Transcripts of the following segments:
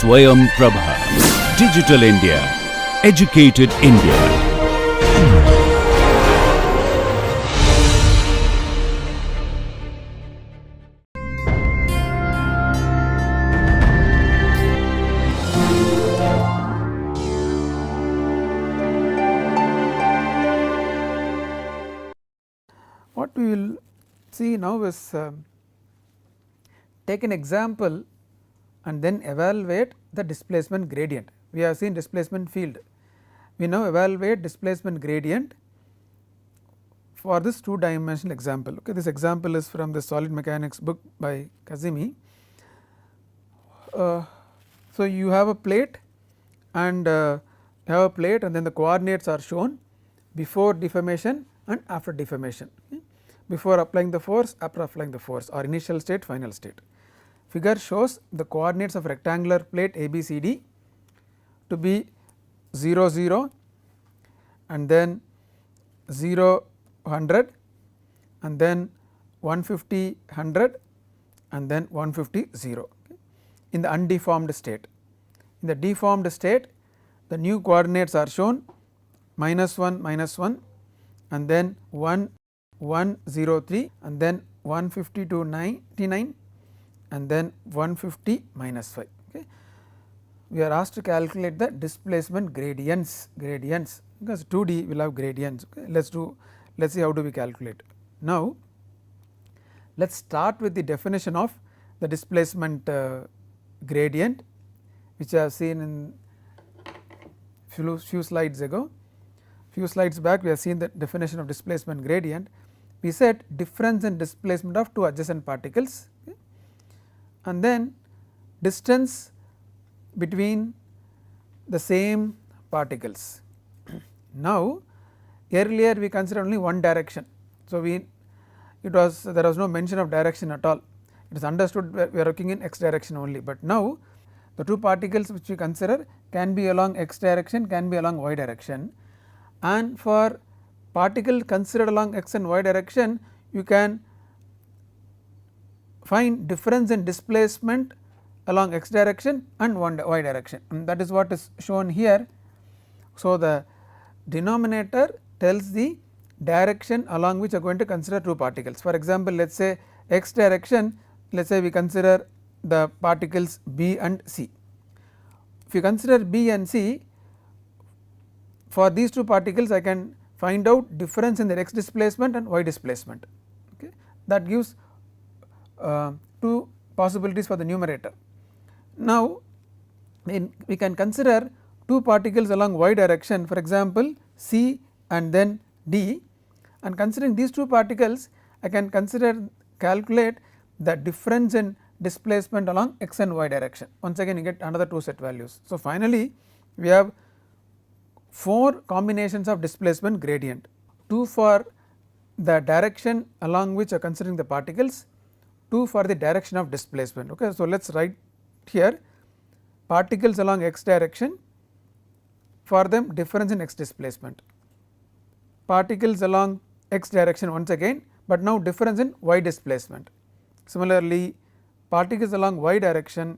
Swayam Prabha. Digital India. Educated India. What we will see now is take an example and then evaluate the displacement gradient. We have seen displacement field, we now evaluate displacement gradient for this 2-dimensional example. Okay, this example is from the solid mechanics book by Kazemi. So, you have a plate and then the coordinates are shown before deformation and after deformation, okay, before applying the force, after applying the force, or initial state, final state. Figure shows the coordinates of rectangular plate ABCD to be 0 0 and then 0 100 and then 150 100 and then 150 0, okay, in the undeformed state. In the deformed state, the new coordinates are shown -1 and then 1 1 0 3 and then 150 to 99 and then 150 -5. Okay. We are asked to calculate the displacement gradients because 2D will have gradients. Okay. Let us see how do we calculate. Now, let us start with the definition of the displacement gradient, which I have seen in few slides ago. Few slides back we have seen the definition of displacement gradient. We said difference in displacement of two adjacent particles, okay, and then distance between the same particles. Now, earlier we considered only one direction. So, there was no mention of direction at all. It is understood we are working in x direction only, but now the two particles which we consider can be along x direction, can be along y direction, and for particle considered along x and y direction, you can find difference in displacement along x direction and y direction, and that is what is shown here. So, the denominator tells the direction along which you are going to consider two particles. For example, let us say x direction, let us say we consider the particles B and C. If you consider B and C, for these two particles I can find out difference in their x displacement and y displacement, okay. That gives two possibilities for the numerator. Now, we can consider two particles along y direction, for example C and then D, and considering these two particles I can calculate the difference in displacement along x and y direction. Once again you get another two set values. So, finally, we have 4 combinations of displacement gradient, 2 for the direction along which you are considering the particles, 2 for the direction of displacement. Okay. So, let us write here particles along x direction, for them difference in x displacement, particles along x direction once again, but now difference in y displacement. Similarly, particles along y direction,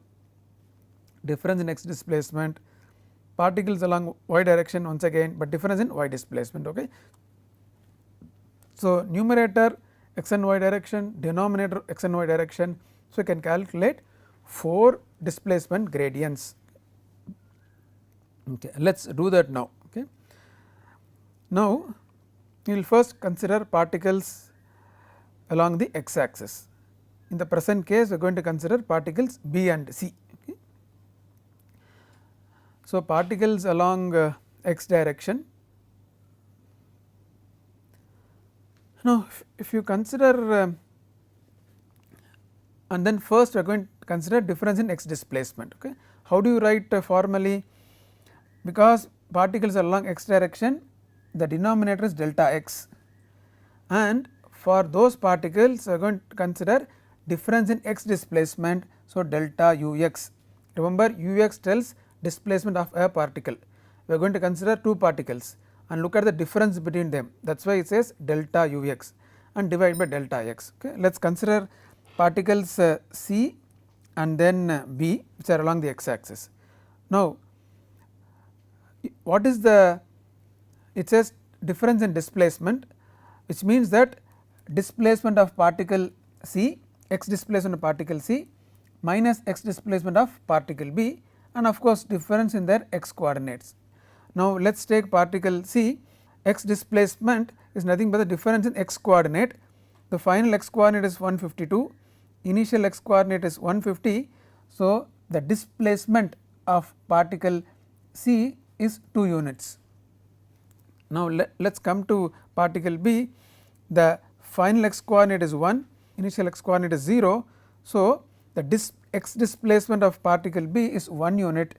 difference in x displacement, particles along y direction once again, but difference in y displacement. Okay. So, numerator x and y direction, denominator x and y direction. So, you can calculate 4 displacement gradients. Okay. Let us do that now. Okay. Now, we will first consider particles along the x axis. In the present case, we are going to consider particles B and C. Okay. So, particles along x direction. Now, if you consider and then first we are going to consider difference in x displacement. Okay. How do you write formally? Because particles are along x direction, the denominator is delta x, and for those particles we are going to consider difference in x displacement. So, delta ux. Remember, ux tells displacement of a particle. We are going to consider two particles and look at the difference between them, that is why it says delta ux, and divide by delta x. Okay. Let us consider particles C and then B which are along the x axis. Now, what is the, it says difference in displacement, which means that displacement of particle C, x displacement of particle C minus x displacement of particle B, and of course difference in their x coordinates. Now, let us take particle C, x displacement is nothing but the difference in x coordinate. The final x coordinate is 152, initial x coordinate is 150. So, the displacement of particle C is 2 units. Now, let us come to particle B. The final x coordinate is 1, initial x coordinate is 0. So, the x displacement of particle B is 1 unit.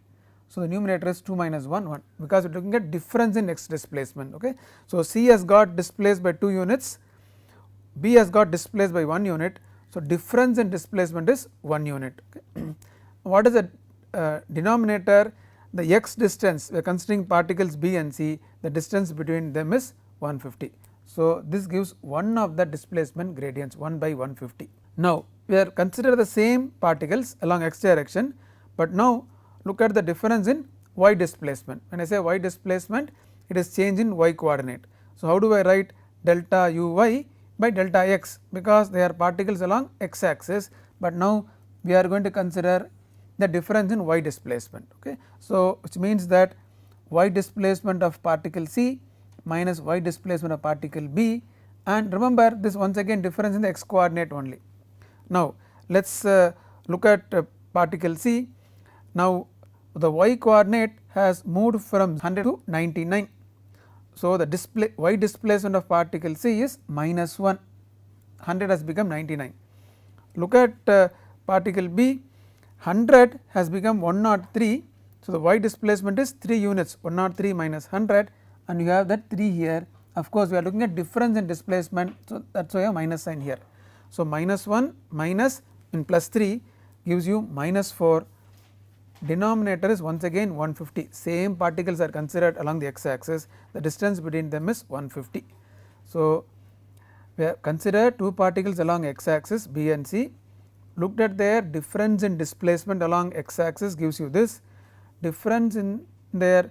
So, the numerator is 2 minus 1 1, because we are looking at difference in x displacement. Okay. So, C has got displaced by 2 units, B has got displaced by 1 unit. So, difference in displacement is 1 unit. Okay. What is the denominator? The x distance, we are considering particles B and C, the distance between them is 150. So, this gives one of the displacement gradients, 1 by 150. Now, we are consider the same particles along x direction, but now look at the difference in y displacement. When I say y displacement, it is change in y coordinate. So, how do I write delta u y by delta x, because they are particles along x axis, but now we are going to consider the difference in y displacement. Okay. So, which means that y displacement of particle C minus y displacement of particle B, and remember this once again difference in the x coordinate only. Now, let us look at particle C. Now, the y coordinate has moved from 100 to 99. So, the y displacement of particle C is minus 1, 100 has become 99. Look at particle B, 100 has become 103. So, the y displacement is 3 units, 103 minus 100, and you have that 3 here. Of course, we are looking at difference in displacement, so that is why a minus sign here. So, minus 1 minus in plus 3 gives you minus 4, denominator is once again 150, same particles are considered along the x axis, the distance between them is 150. So, we have considered 2 particles along x axis B and C, looked at their difference in displacement along x axis gives you this, difference in their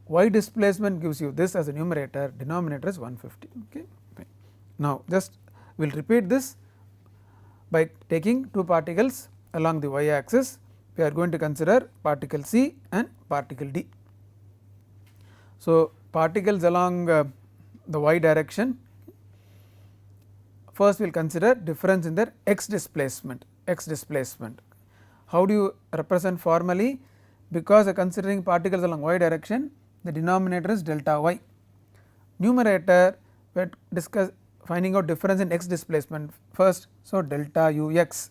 y displacement gives you this as a numerator, denominator is 150. Okay. Now, just we will repeat this by taking 2 particles along the y axis. We are going to consider particle C and particle D. So, particles along the y direction, first we will consider difference in their x displacement. How do you represent formally? Because I am considering particles along y direction, the denominator is delta y. Numerator, we are finding out difference in x displacement first. So, delta u x,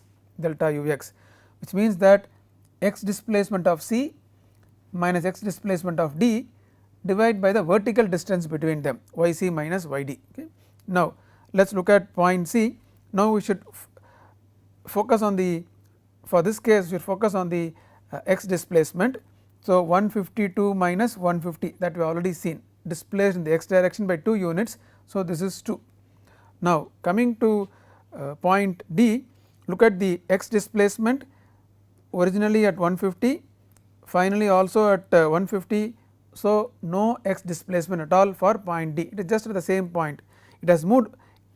which means that x displacement of C minus x displacement of D divided by the vertical distance between them, y c minus y d. Okay. Now, let us look at point C. Now, we should focus on the, for this case we should focus on the x displacement. So, 152 minus 150, that we have already seen, displaced in the x direction by 2 units. So, this is 2. Now, coming to point D, look at the x displacement, originally at 150, finally also at 150. So, no x displacement at all for point D, it is just at the same point, it has moved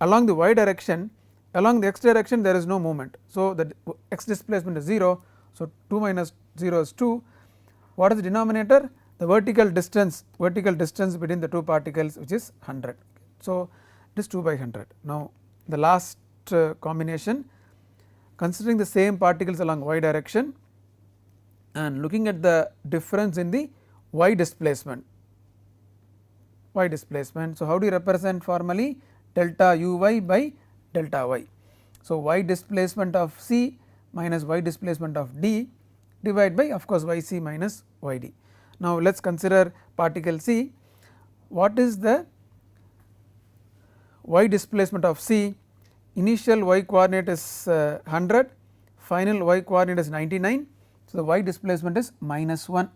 along the y direction, along the x direction there is no movement. So, the x displacement is 0. So, 2 minus 0 is 2. What is the denominator? The vertical distance between the 2 particles, which is 100. So, it is 2 by 100. Now, the last combination, considering the same particles along y direction and looking at the difference in the y displacement. So, how do you represent formally? Delta u y by delta y. So, y displacement of C minus y displacement of D divided by of course y c minus y d. Now, let us consider particle C. What is the y displacement of C? Initial y coordinate is 100, final y coordinate is 99. So, the y displacement is minus 1.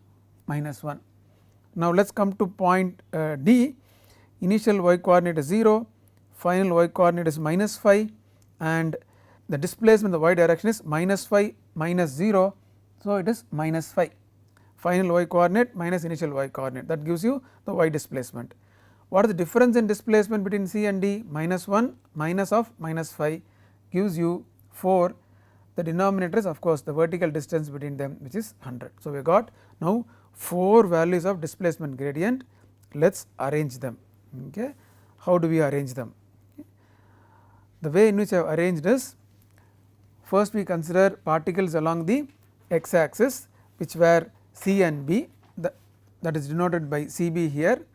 Now, let us come to point D. Initial y coordinate is 0, final y coordinate is minus 5, and the displacement in the y direction is minus 5 minus 0. So, it is minus 5. final y coordinate minus initial y coordinate, that gives you the y displacement. What is the difference in displacement between C and D? Minus 1 minus of minus 5 gives you 4. The denominator is of course the vertical distance between them, which is 100. So, we got now 4 values of displacement gradient. Let us arrange them. Okay. How do we arrange them? The way in which I have arranged is, first we consider particles along the x axis, which were C and B, that is denoted by CB here.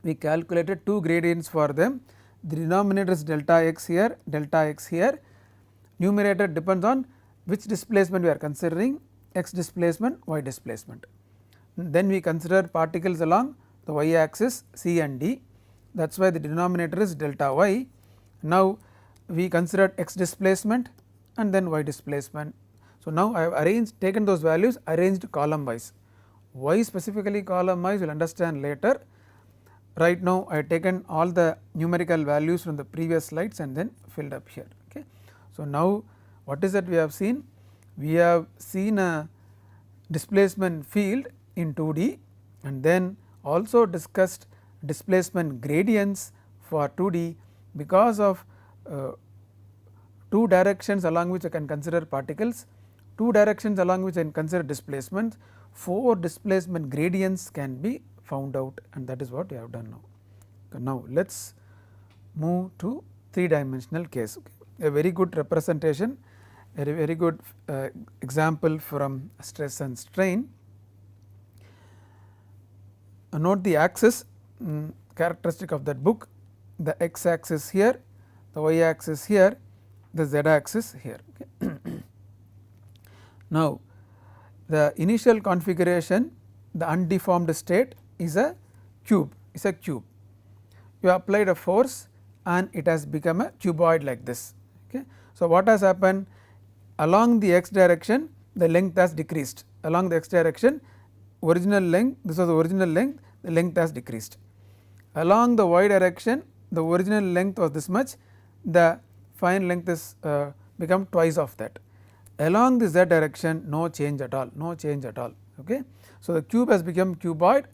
We calculated 2 gradients for them. The denominator is delta x here, delta x here. Numerator depends on which displacement we are considering, x displacement, y displacement. Then we consider particles along the y axis C and D, that is why the denominator is delta y. Now, we considered x displacement and then y displacement. So, now I have taken those values, arranged column wise. Why specifically column wise, we will understand later. Right now, I have taken all the numerical values from the previous slides and then filled up here. Okay. So, now what is that we have seen? We have seen a displacement field in 2D and then also discussed displacement gradients for 2D because of 2 directions along which I can consider particles, 2 directions along which I can consider displacements, 4 displacement gradients can be found out, and that is what we have done now. Now, let us move to 3-dimensional case. Okay. A very good representation, a very good example from stress and strain. Note the axis characteristic of that book, the x axis here, the y axis here, the z axis here. Okay. Now, the initial configuration, the undeformed state is a cube, You applied a force and it has become a cuboid like this. Okay. So, what has happened? Along the x direction, the length has decreased. Along the x direction, original length, this was the original length, the length has decreased. Along the y direction, the original length was this much, the final length is become twice of that. Along the z direction, no change at all, Okay. So, the cube has become cuboid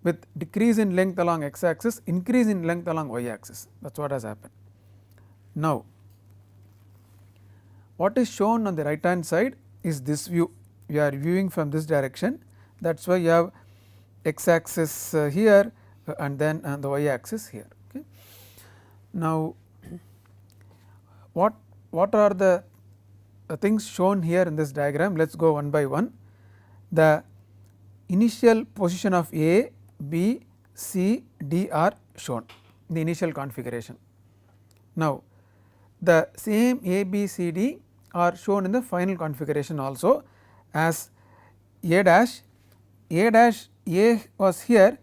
with decrease in length along x axis, increase in length along y axis, that is what has happened. Now, what is shown on the right hand side is this view, we are viewing from this direction, that is why you have x axis here and then the y axis here. Okay. Now, what are the things shown here in this diagram? Let us go one by one. The initial position of A, B, C, D are shown in the initial configuration. Now, the same A, B, C, D are shown in the final configuration also as A dash, A was here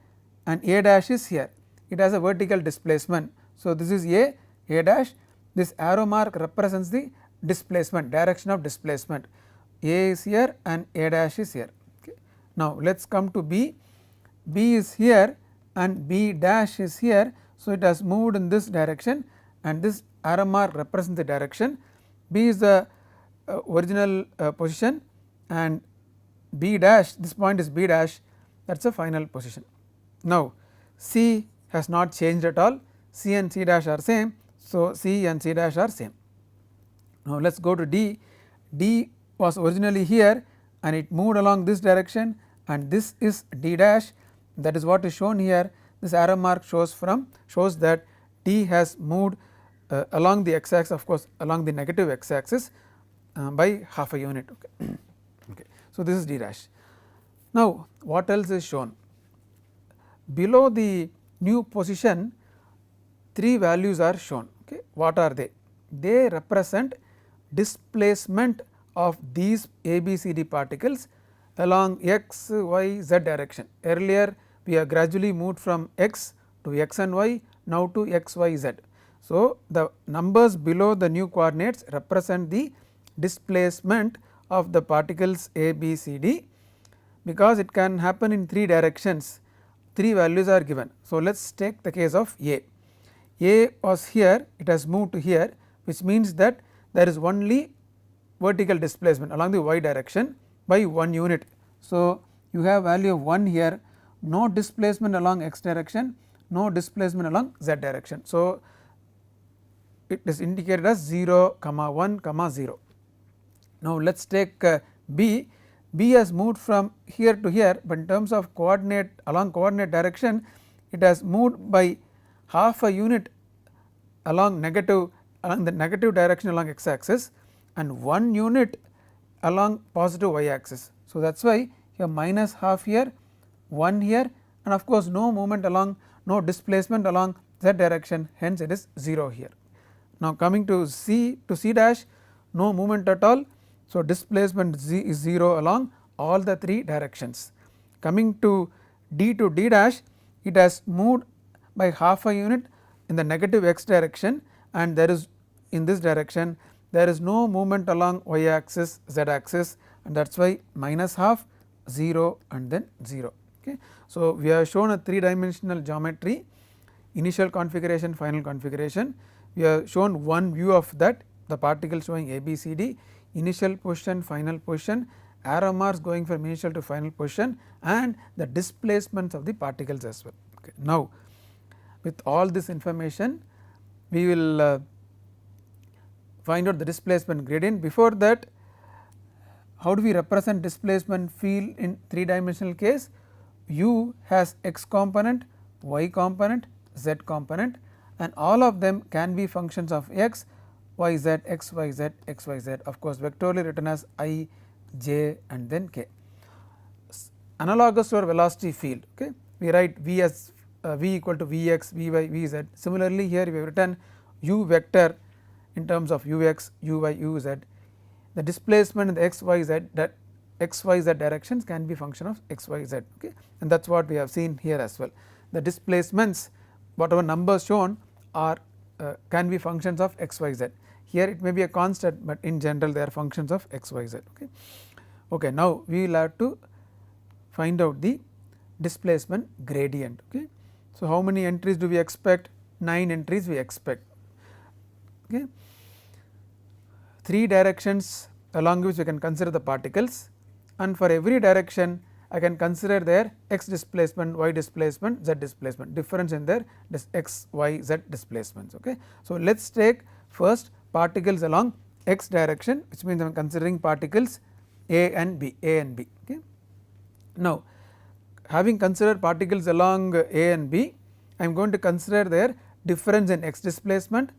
and A dash is here, it has a vertical displacement. So, this is A dash, this arrow mark represents the displacement, direction of displacement, A is here and A dash is here. Okay. Now, let us come to B, B is here and B dash is here. So, it has moved in this direction and this arrow mark represents the direction, B is the original position and B dash, this point is B dash, that is the final position. Now, C has not changed at all, C and C dash are same. So, C and C dash are same. Now, let us go to D, D was originally here and it moved along this direction and this is D dash, that is what is shown here. This arrow mark shows that D has moved along the x axis, of course along the negative x axis by half a unit. Okay. Okay. So, this is D dash. Now, what else is shown? Below the new position, 3 values are shown. Okay. What are they? They represent displacement of these A, B, C, D particles along x, y, z direction. Earlier we have gradually moved from x to x and y, now to x, y, z. So, the numbers below the new coordinates represent the displacement of the particles A, B, C, D, because it can happen in 3 directions, 3 values are given. So, let us take the case of A. A was here, it has moved to here, which means that there is only vertical displacement along the y direction by 1 unit. So, you have value of 1 here, no displacement along x direction, no displacement along z direction. So, it is indicated as 0, 1, 0. Now, let us take B. B has moved from here to here, but in terms of coordinate along coordinate direction, it has moved by half a unit along the negative direction along x axis and 1 unit along positive y axis. So, that is why you have minus half here, 1 here, and of course, no movement along, no displacement along z direction, hence it is 0 here. Now, coming to C dash, no movement at all. So, displacement z is 0 along all the 3 directions. Coming to D dash, it has moved by half a unit in the negative x direction, and there is in this direction there is no movement along y axis, z axis, and that is why minus half, 0 and then 0. Okay. So, we have shown a 3 dimensional geometry, initial configuration, final configuration. We have shown one view of that, the particle showing A, B, C, D, initial position, final position, arrow marks going from initial to final position, and the displacements of the particles as well. Okay. Now, with all this information, we will find out the displacement gradient. Before that, how do we represent displacement field in 3 dimensional case? U has x component, y component, z component, and all of them can be functions of x, y z, x y z, x y z, of course vectorially written as I, j and then k. Analogous to our velocity field, okay, we write v as v equal to vx, vy, vz. Similarly, here we have written u vector in terms of ux, uy, uz. The displacement in the x y z, that x y z directions can be function of x y z, okay, and that is what we have seen here as well. The displacements, whatever numbers shown are can be functions of x y z. Here it may be a constant, but in general they are functions of x y z. Okay. Okay, now we will have to find out the displacement gradient. Okay. So, how many entries do we expect? 9 entries we expect. Okay. 3 directions along which we can consider the particles, and for every direction I can consider their x displacement, y displacement, z displacement, difference in their x, y, z displacements. Okay. So, let us take first particles along x direction, which means I am considering particles A and B, Okay. Now, having considered particles along A and B, I am going to consider their difference in x displacement,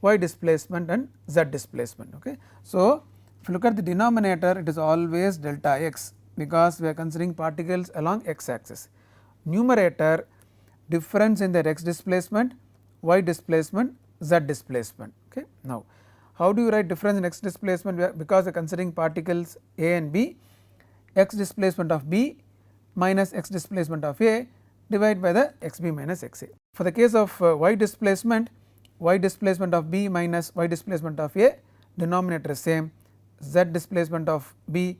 y displacement and z displacement. Okay. So, if you look at the denominator, it is always delta x, because we are considering particles along x axis. Numerator, difference in their x displacement, y displacement, z displacement. Okay. Now, how do you write difference in x displacement? Because we are considering particles A and B, x displacement of B minus x displacement of A divided by the x b minus x a. For the case of y displacement of B minus y displacement of A, denominator is same, z displacement of B,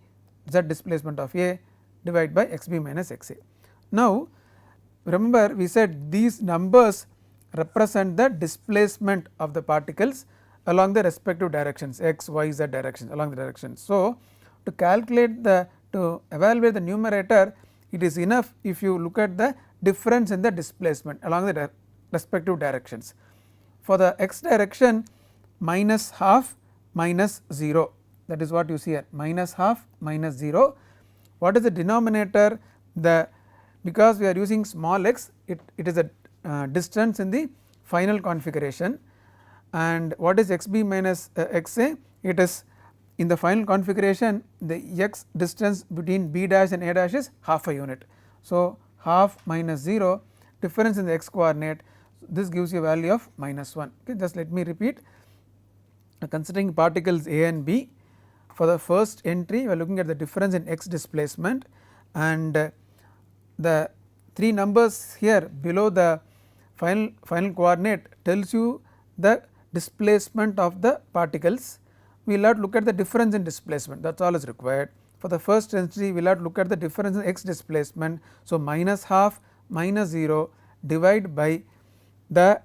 z displacement of A divided by x b minus x a. Now, remember we said these numbers represent the displacement of the particles along the respective directions, x, y, z directions, along the directions. So, to calculate to evaluate the numerator, it is enough if you look at the difference in the displacement along the respective directions. For the x direction, minus half minus 0, that is what you see here, minus half minus 0. What is the denominator? Because we are using small x, it is a distance in the final configuration, and what is x b minus x a? It is in the final configuration, the x distance between b dash and a dash is half a unit. So, half minus 0, difference in the x coordinate, this gives you a value of minus 1. Okay, just let me repeat, considering particles A and B, for the first entry we are looking at the difference in x displacement, and the 3 numbers here below the final coordinate tells you the displacement of the particles. We will have to look at the difference in displacement, that is all is required. For the first entry we will have to look at the difference in x displacement. So, minus half minus 0 divided by the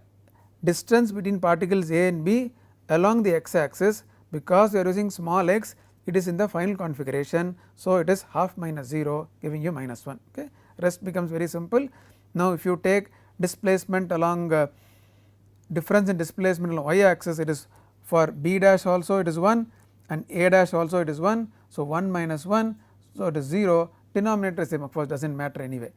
distance between particles A and B along the x axis. Because we are using small x, it is in the final configuration. So, it is half minus 0 giving you minus 1. Okay. Rest becomes very simple. Now, if you take displacement along difference in displacement along y axis, it is for b dash also it is 1 and a dash also it is 1. So, 1 minus 1, so it is 0, denominator is same, of course does not matter anyway.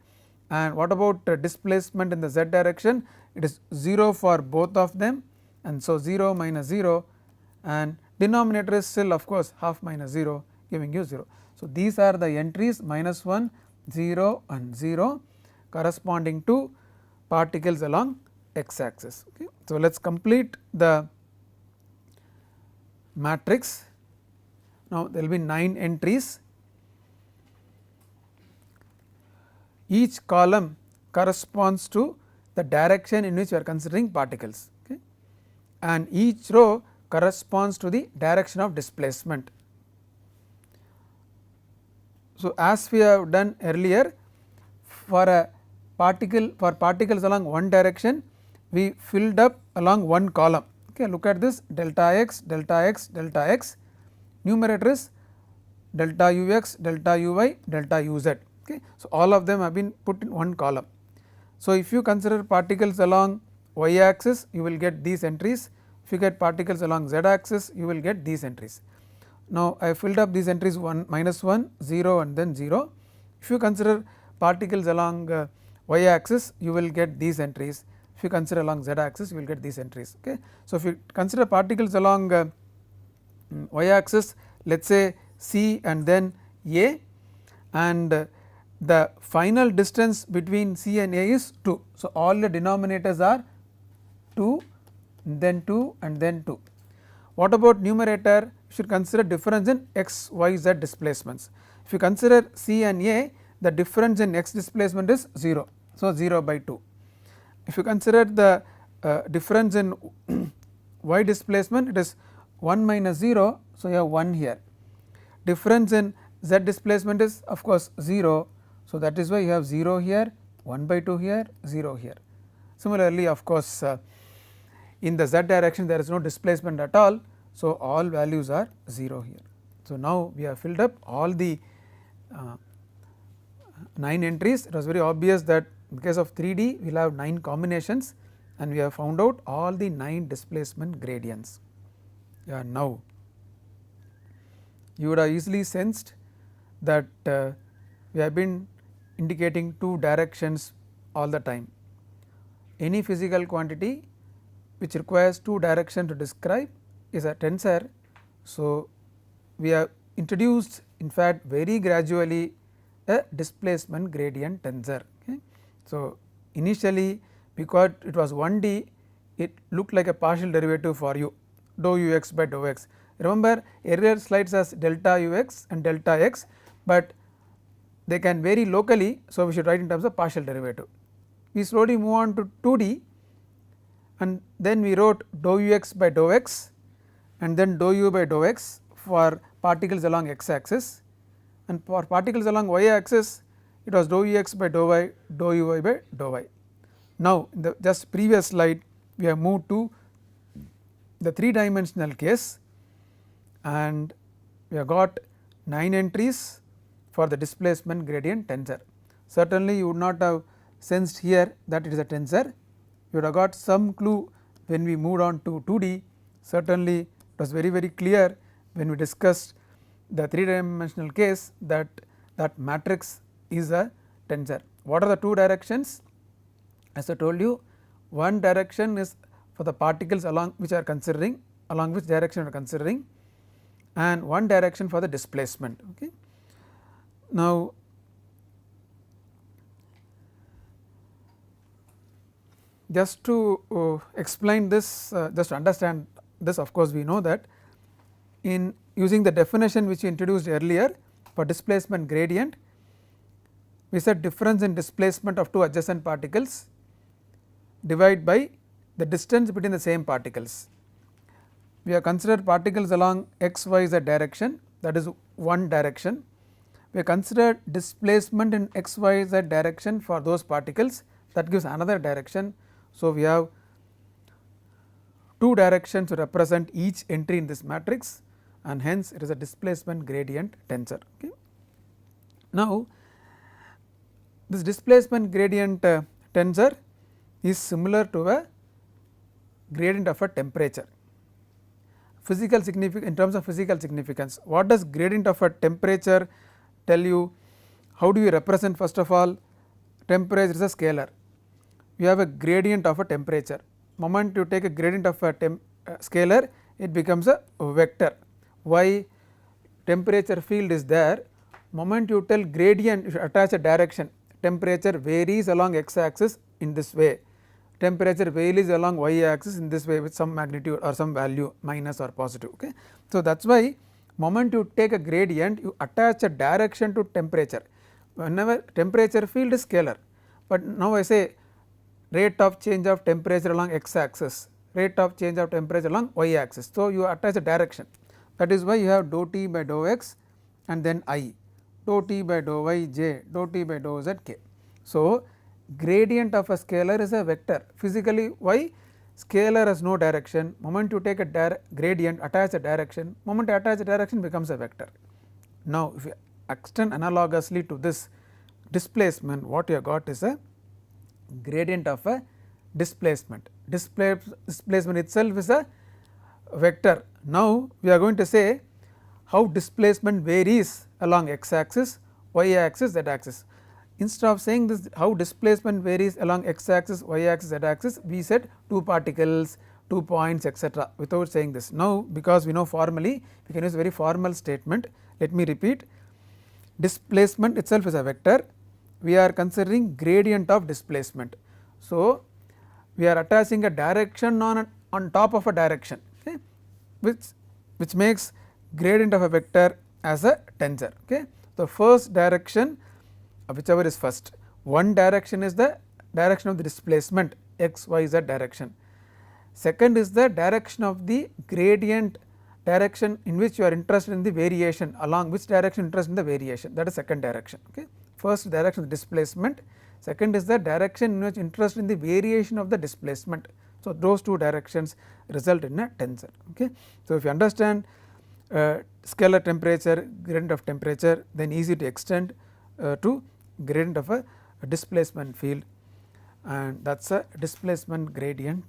And what about displacement in the z direction? It is 0 for both of them, and so 0 minus 0, and denominator is still of course half minus 0 giving you 0. So, these are the entries minus 1, 0 and 0 corresponding to particles along x axis. Okay. So, let us complete the matrix. Now, there will be 9 entries, each column corresponds to the direction in which we are considering particles, okay, and each row corresponds to the direction of displacement. So, as we have done earlier, for a particle, for particles along one direction, we filled up along one column. Okay, look at this delta x, delta x, delta x, numerator is delta ux, delta uy, delta uz. Okay. So, all of them have been put in one column. So, if you consider particles along y axis, you will get these entries. If you get particles along z axis, you will get these entries. Now, I filled up these entries 1, minus 1, 0 and then 0. If you consider particles along y axis, you will get these entries. If you consider along z axis, you will get these entries. Okay. So, if you consider particles along y axis, let us say c and then a, and the final distance between c and a is 2. So, all the denominators are 2, then 2 and then 2. What about numerator? You should consider difference in x, y, z displacements. If you consider c and a, the difference in x displacement is 0. So, 0 by 2. If you consider the difference in y displacement, it is 1 minus 0. So, you have 1 here. Difference in z displacement is of course 0. So, that is why you have 0 here, 1 by 2 here, 0 here. Similarly, of course, in the z direction there is no displacement at all. So, all values are 0 here. So, now we have filled up all the 9 entries. It was very obvious that in case of 3D we will have 9 combinations, and we have found out all the 9 displacement gradients. Yeah, now you would have easily sensed that we have been indicating 2 directions all the time. Any physical quantity which requires 2 directions to describe is a tensor. So, we have introduced in fact very gradually a displacement gradient tensor. Okay. So, initially because it was 1D, it looked like a partial derivative for you, dou ux by dou x. Remember earlier slides as delta ux and delta x, but they can vary locally. So, we should write in terms of partial derivative. We slowly move on to 2D, and then we wrote dou ux by dou x and then dou u by dou x for particles along x axis, and for particles along y axis it was dou ux by dou y, dou uy by dou y. Now, in the just previous slide we have moved to the 3 dimensional case, and we have got 9 entries for the displacement gradient tensor. Certainly, you would not have sensed here that it is a tensor. You would have got some clue when we moved on to 2D. Certainly, it was very clear when we discussed the 3 dimensional case that that matrix is a tensor. What are the 2 directions? As I told you, one direction is for the particles along which are considering, along which direction we are considering, and one direction for the displacement. Okay. Now, just to explain this, just to understand this, of course, we know that in using the definition which we introduced earlier for displacement gradient, we said difference in displacement of 2 adjacent particles divided by the distance between the same particles. We have considered particles along x, y, z direction, that is one direction. We have considered displacement in x, y, z direction for those particles, that gives another direction. So, we have 2 directions to represent each entry in this matrix, and hence it is a displacement gradient tensor. Okay. Now, this displacement gradient tensor is similar to a gradient of a temperature. Physical significance, in terms of physical significance, what does gradient of a temperature tell you? How do you represent? First of all, temperature is a scalar. You have a gradient of a temperature. Moment you take a gradient of a scalar, it becomes a vector. Why? Temperature field is there. Moment you tell gradient, you should attach a direction. Temperature varies along x axis in this way, temperature varies along y axis in this way with some magnitude or some value minus or positive. Okay. So, that is why moment you take a gradient, you attach a direction to temperature. Whenever temperature field is scalar, but now I say rate of change of temperature along x axis, rate of change of temperature along y axis. So, you attach a direction, that is why you have dou t by dou x and then I, dou t by dou y j, dou t by dou z k. So, gradient of a scalar is a vector. Physically, why? Scalar has no direction. Moment you take a gradient, attach a direction, moment you attach a direction becomes a vector. Now, if you extend analogously to this displacement, what you have got is a gradient of a displacement. Displacement itself is a vector. Now, we are going to say how displacement varies along x axis, y axis, z axis. Instead of saying this how displacement varies along x axis, y axis, z axis, we said 2 particles, 2 points, etc., without saying this. Now, because we know formally, we can use a very formal statement. Let me repeat, displacement itself is a vector, we are considering gradient of displacement. So, we are attaching a direction on top of a direction, okay, which makes gradient of a vector as a tensor. Okay. The first direction, whichever is first, one direction is the direction of the displacement x, y, z direction. Second is the direction of the gradient direction in which you are interested in the variation, along which direction interested in the variation, that is second direction. Okay. First direction of the displacement, second is the direction in which interested in the variation of the displacement. So, those two directions result in a tensor. Okay. So, if you understand scalar temperature, gradient of temperature, then easy to extend to gradient of a displacement field, and that is a displacement gradient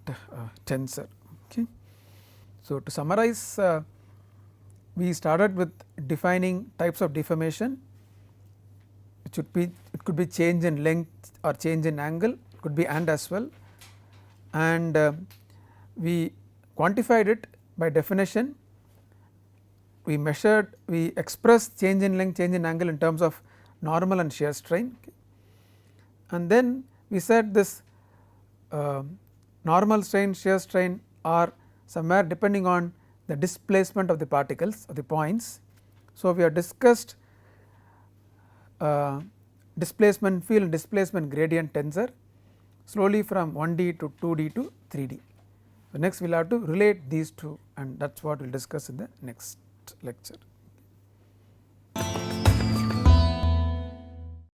tensor. Okay. So, to summarize, we started with defining types of deformation. It could be change in length or change in angle, it could be and as well, and we quantified it by definition. We measured, we expressed change in length, change in angle in terms of normal and shear strain, okay. And then we said this normal strain, shear strain are somewhere depending on the displacement of the particles or the points. So, we have discussed displacement field and displacement gradient tensor slowly from 1D to 2D to 3D. So, next we will have to relate these two, and that is what we will discuss in the next lecture.